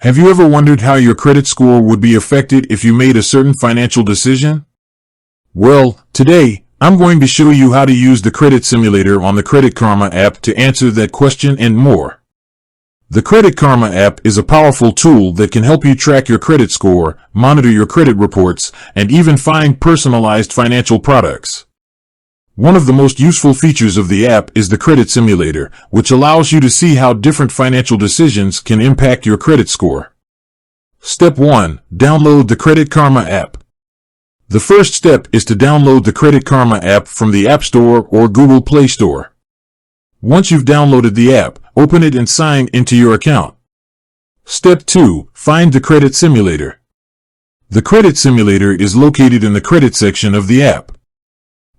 Have you ever wondered how your credit score would be affected if you made a certain financial decision? Well, today, I'm going to show you how to use the credit simulator on the Credit Karma app to answer that question and more. The Credit Karma app is a powerful tool that can help you track your credit score, monitor your credit reports, and even find personalized financial products. One of the most useful features of the app is the credit simulator, which allows you to see how different financial decisions can impact your credit score. Step 1. Download the Credit Karma app. The first step is to download the Credit Karma app from the App Store or Google Play Store. Once you've downloaded the app, open it and sign into your account. Step 2. Find the credit simulator. The credit simulator is located in the credit section of the app.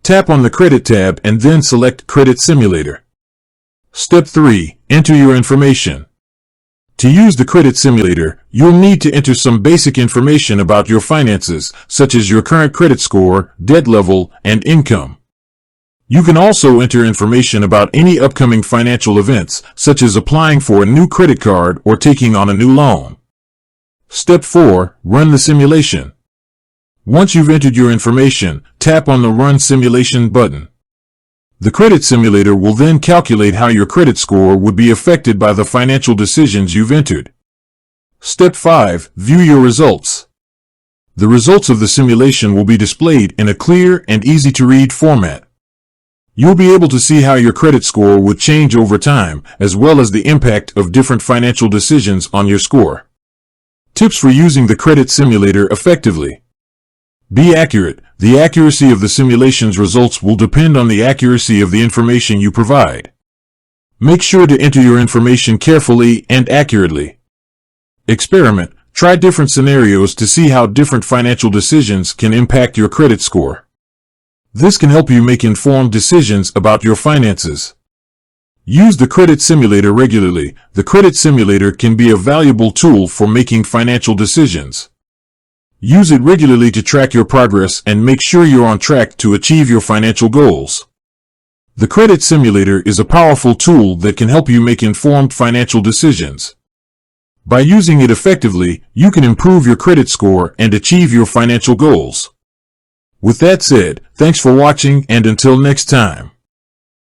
Tap on the Credit tab and then select Credit Simulator. Step 3. Enter your information. To use the credit simulator, you'll need to enter some basic information about your finances, such as your current credit score, debt level, and income. You can also enter information about any upcoming financial events, such as applying for a new credit card or taking on a new loan. Step 4. Run the simulation. Once you've entered your information, tap on the Run Simulation button. The credit simulator will then calculate how your credit score would be affected by the financial decisions you've entered. Step 5. View your results. The results of the simulation will be displayed in a clear and easy-to-read format. You'll be able to see how your credit score would change over time, as well as the impact of different financial decisions on your score. Tips for using the credit simulator effectively. Be accurate. The accuracy of the simulation's results will depend on the accuracy of the information you provide. Make sure to enter your information carefully and accurately. Experiment. Try different scenarios to see how different financial decisions can impact your credit score. This can help you make informed decisions about your finances. Use the credit simulator regularly. The credit simulator can be a valuable tool for making financial decisions. Use it regularly to track your progress and make sure you're on track to achieve your financial goals. The credit simulator is a powerful tool that can help you make informed financial decisions. By using it effectively, you can improve your credit score and achieve your financial goals. With that said, thanks for watching, and until next time.